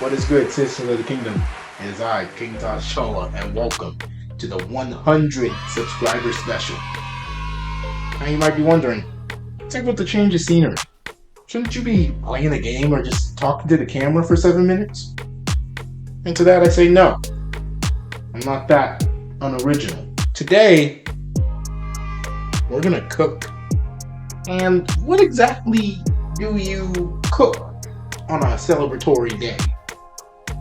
What is good, citizens of the kingdom? It is I, KingTahjChalla, and welcome to the 100 subscriber special. Now you might be wondering, what's up with the change of scenery? Shouldn't you be playing a game or just talking to the camera for 7 minutes? And to that I say no. I'm not that unoriginal. Today, we're gonna cook. And what exactly do you cook on a celebratory day?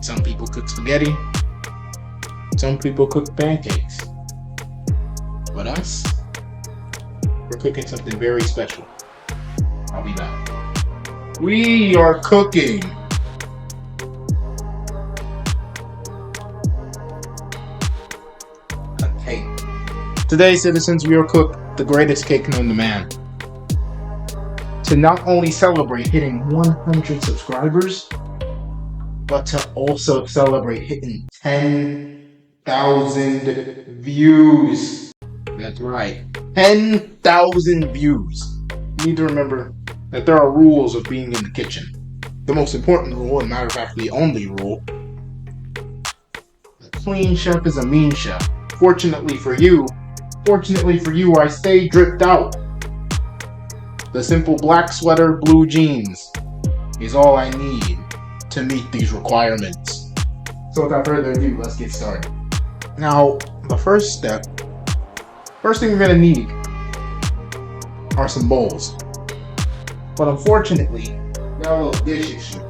Some people cook spaghetti. Some people cook pancakes. But us, we're cooking something very special. I'll be back. We are cooking a cake. Today, citizens, we will cook the greatest cake known to man. To not only celebrate hitting 100 subscribers, but to also celebrate hitting 10,000 views. That's right, 10,000 views. You need to remember that there are rules of being in the kitchen. The most important rule, and matter of fact, the only rule: a clean chef is a mean chef. Fortunately for you, I stay dripped out. The simple black sweater, blue jeans is all I need to meet these requirements. So without further ado, let's get started. Now, the first thing we're gonna need are some bowls. But unfortunately, we got a little dish issue.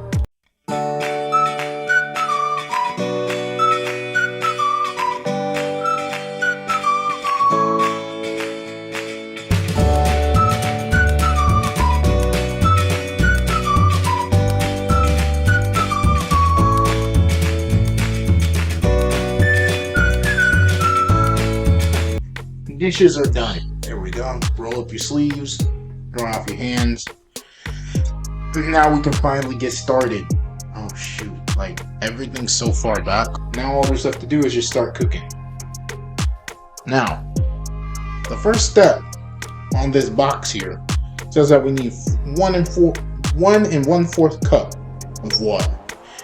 Dishes are done. There we go. Roll up your sleeves, draw off your hands. And now we can finally get started. Oh shoot, like everything's so far back. Now all there's left to do is just start cooking. Now, the first step on this box here says that we need 1 1/4 cup of water.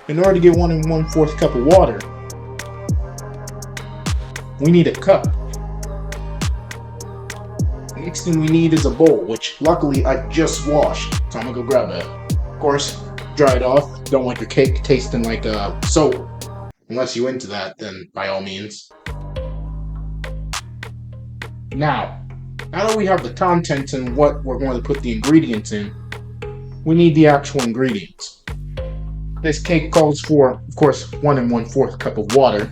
In order to get 1 1/4 cup of water, we need a cup. Next thing we need is a bowl, which luckily I just washed, so I'm gonna go grab that. Of course, dry it off. Don't want your cake tasting like soap. Unless you're into that, then by all means. Now that we have the contents and what we're going to put the ingredients in, we need the actual ingredients. This cake calls for, of course, 1 1/4 cup of water.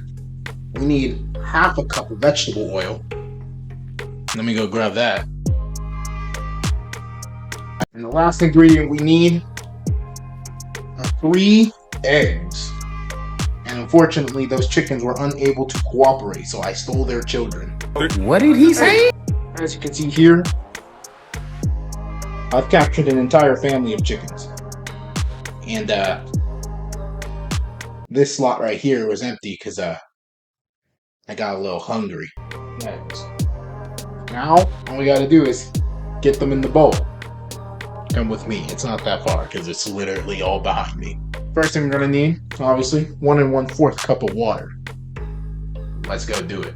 We need half a cup of vegetable oil. Let me go grab that. And the last ingredient we need are 3 eggs. And unfortunately, those chickens were unable to cooperate, so I stole their children. What did he say? As you can see here, I've captured an entire family of chickens. And this slot right here was empty because I got a little hungry. Now, all we gotta do is get them in the bowl. Come with me. It's not that far because it's literally all behind me. First thing we're gonna need, obviously, 1 1/4 cup of water. Let's go do it.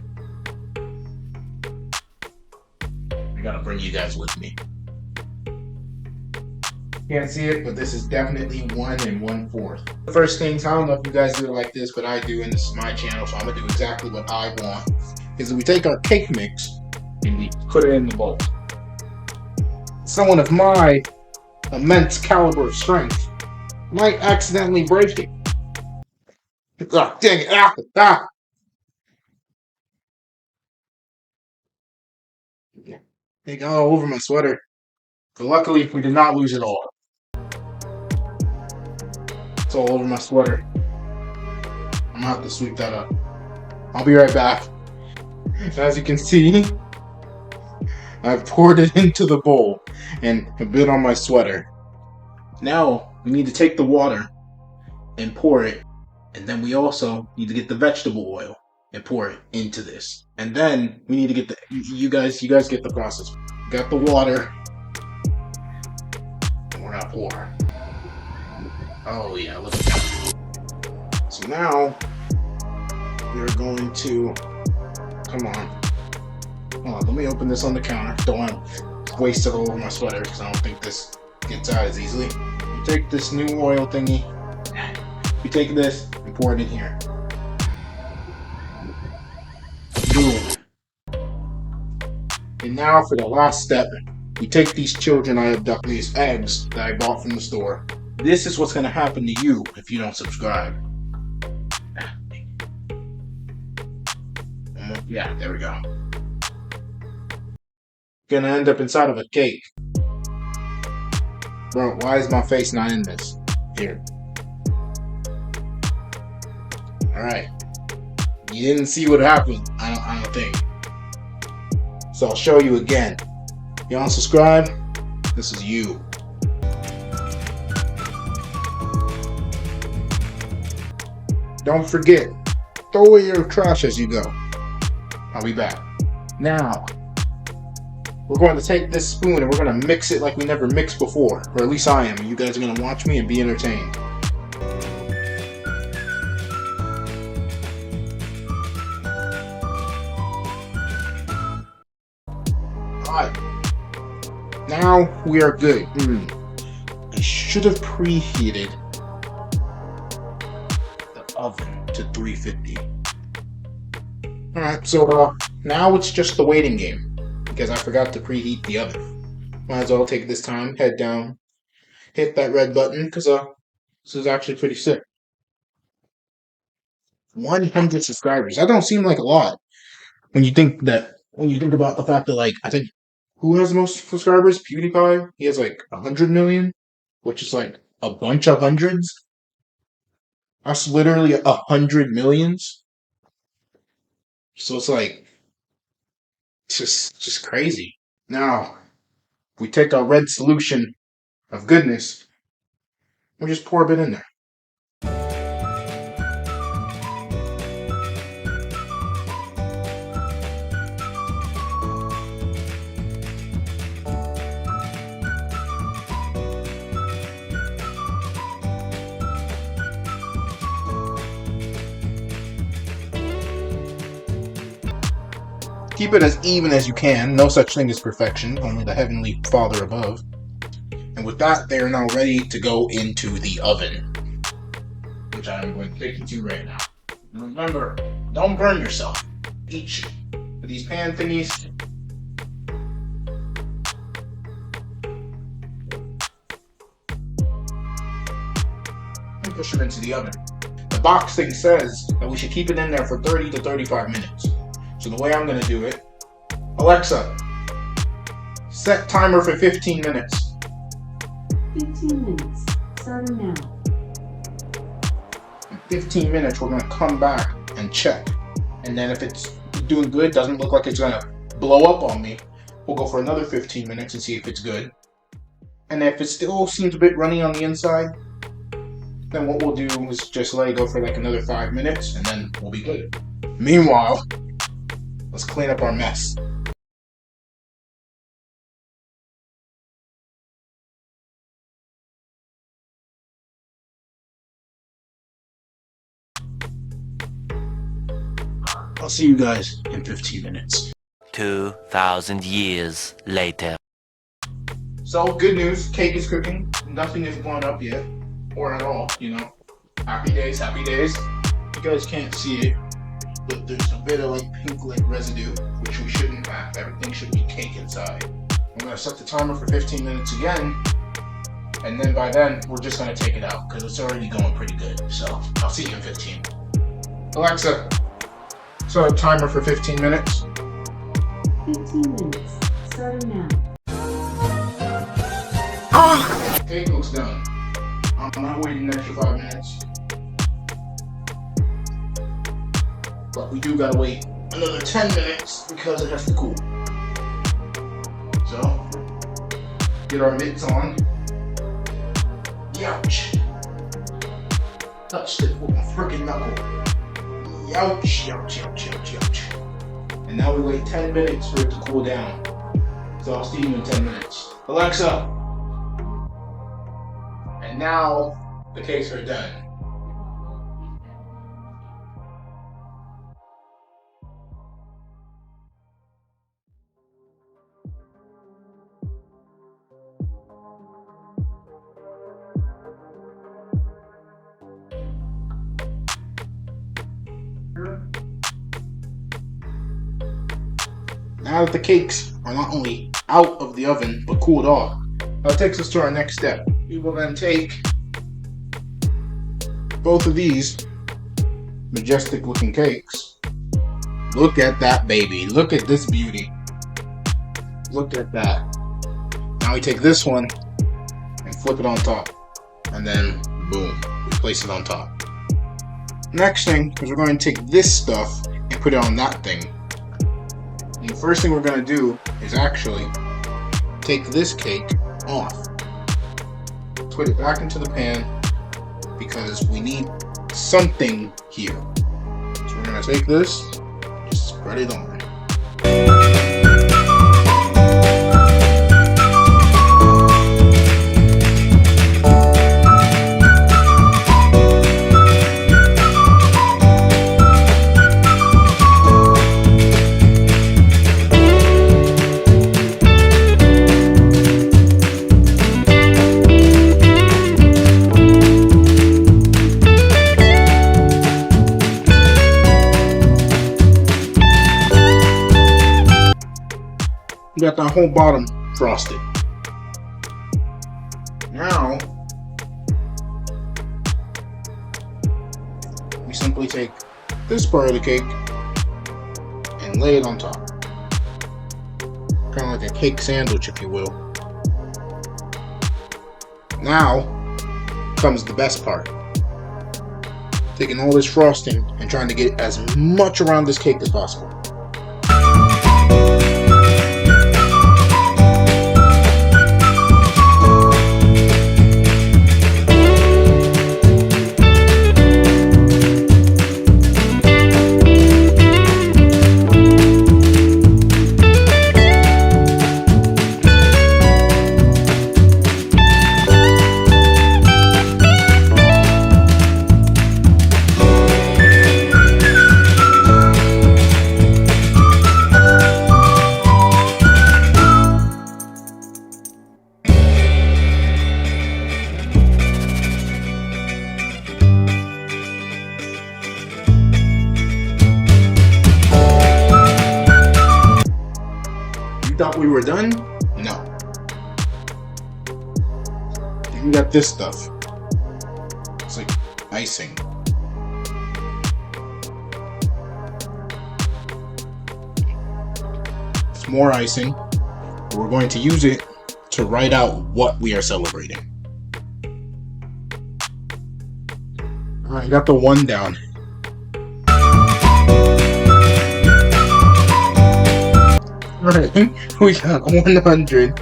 I gotta bring you guys with me. Can't see it, but this is definitely 1 1/4. The first things, I don't know if you guys do it like this, but I do, and this is my channel, so I'm gonna do exactly what I want. Is we take our cake mix and we put it in the bowl. Someone of my immense caliber of strength might accidentally break it. Oh, dang it! It got all over my sweater. But luckily, we did not lose it all. It's all over my sweater. I'm gonna have to sweep that up. I'll be right back. As you can see, I've poured it into the bowl and a bit on my sweater. Now we need to take the water and pour it, and then we also need to get the vegetable oil and pour it into this. And then we need to get you guys get the process. Got the water. And we're gonna pour. Oh yeah, look at that. So now we're going to, come on. Hold on, let me open this on the counter. Don't want to waste it all over my sweater because I don't think this gets out as easily. You take this new oil thingy, you take this and pour it in here. Boom. And now for the last step, we take these children I abduct, these eggs that I bought from the store. This is what's going to happen to you if you don't subscribe. Yeah, there we go. Gonna end up inside of a cake. Bro, why is my face not in this? Here. Alright. You didn't see what happened, I don't think. So I'll show you again. You don't subscribe? This is you. Don't forget, throw away your trash as you go. I'll be back. Now, we're going to take this spoon and we're going to mix it like we never mixed before. Or at least I am. You guys are going to watch me and be entertained. Alright. Now we are good. I should have preheated the oven to 350. Alright, so now it's just the waiting game. Because I forgot to preheat the oven. Might as well take this time, head down, hit that red button, because this is actually pretty sick. 100 subscribers. That don't seem like a lot. When you think about the fact that, like, I think, who has the most subscribers? PewDiePie? He has like 100 million, which is like a bunch of hundreds. That's literally 100 millions. So it's like, it's just crazy. Now, we take our red solution of goodness, we just pour a bit in there. Keep it as even as you can. No such thing as perfection, only the Heavenly Father above. And with that, they are now ready to go into the oven, which I'm going to take you to right now. And remember, don't burn yourself. Each of these pan thingies, and push them into the oven. The box thing says that we should keep it in there for 30 to 35 minutes. So the way I'm going to do it, Alexa, set timer for 15 minutes. 15 minutes, starting now. In 15 minutes, we're going to come back and check. And then if it's doing good, doesn't look like it's going to blow up on me, we'll go for another 15 minutes and see if it's good. And if it still seems a bit runny on the inside, then what we'll do is just let it go for like another 5 minutes and then we'll be good. Meanwhile, let's clean up our mess. I'll see you guys in 15 minutes. 2,000 years later. So, good news, cake is cooking. Nothing is blown up yet, or at all, you know. Happy days, happy days. You guys can't see it, but there's a bit of like pink like residue, which we shouldn't have. Everything should be cake inside. I'm gonna set the timer for 15 minutes again, and then by then, we're just gonna take it out, because it's already going pretty good. So, I'll see you in 15. Alexa, set a timer for 15 minutes. 15 minutes, starting now. Cake looks done. I'm not waiting an extra 5 minutes. But we do gotta wait another 10 minutes because it has to cool. So, get our mitts on. Youch. Touched it with my freaking knuckle. Youch, youch, youch, youch, youch. And now we wait 10 minutes for it to cool down. So I'll see you in 10 minutes. Alexa. And now the cakes are done. Now that the cakes are not only out of the oven, but cooled off, that takes us to our next step. We will then take both of these majestic looking cakes. Look at that baby. Look at this beauty. Look at that. Now we take this one and flip it on top. And then, boom, we place it on top. Next thing is we're going to take this stuff and put it on that thing. And the first thing we're going to do is actually take this cake off. Put it back into the pan because we need something here. So we're going to take this, just spread it on. We got that whole bottom frosted. Now, we simply take this part of the cake and lay it on top. Kind of like a cake sandwich, if you will. Now comes the best part. Taking all this frosting and trying to get as much around this cake as possible. Thought we were done? No. You got this stuff. It's like icing. It's more icing. We're going to use it to write out what we are celebrating. Alright, got the one down. Alright, we got 100.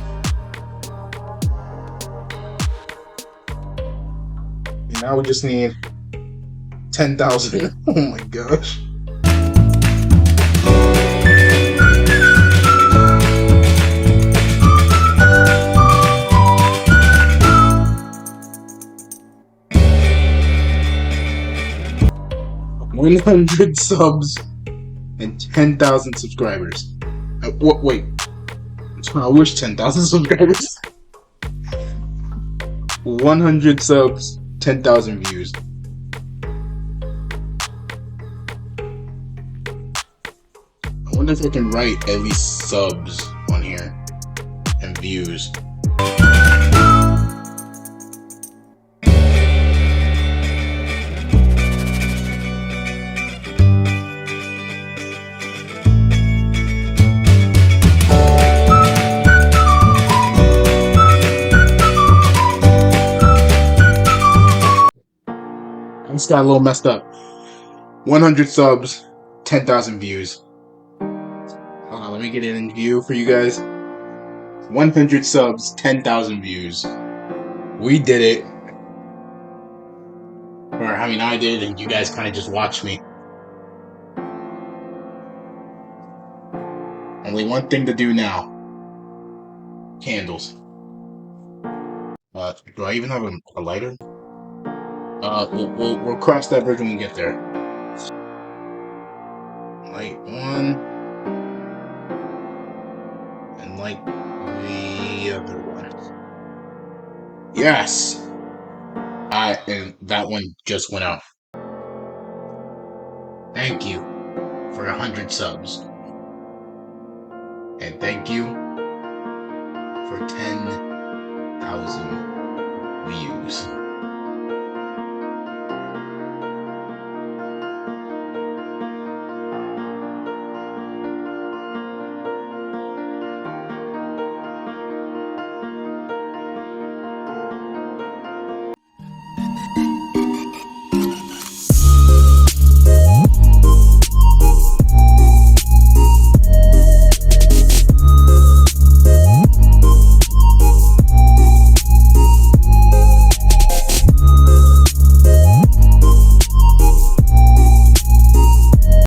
And now we just need 10,000. Oh my gosh. $100 subs and 10,000 subscribers. Wait. I wish 10,000 subscribers. 100 subs, 10,000 views. I wonder if I can write at least subs on here and views. This got a little messed up. 100 subs, 10,000 views. Hold on, let me get it in view for you guys. 100 subs, 10,000 views. We did it. Or, I mean, I did, and you guys kind of just watched me. Only one thing to do now. Candles. Do I even have a lighter? We'll cross that bridge when we get there. Light one. And light the other one. Yes! And that one just went out. Thank you for 100 subs. And thank you for 10,000 views.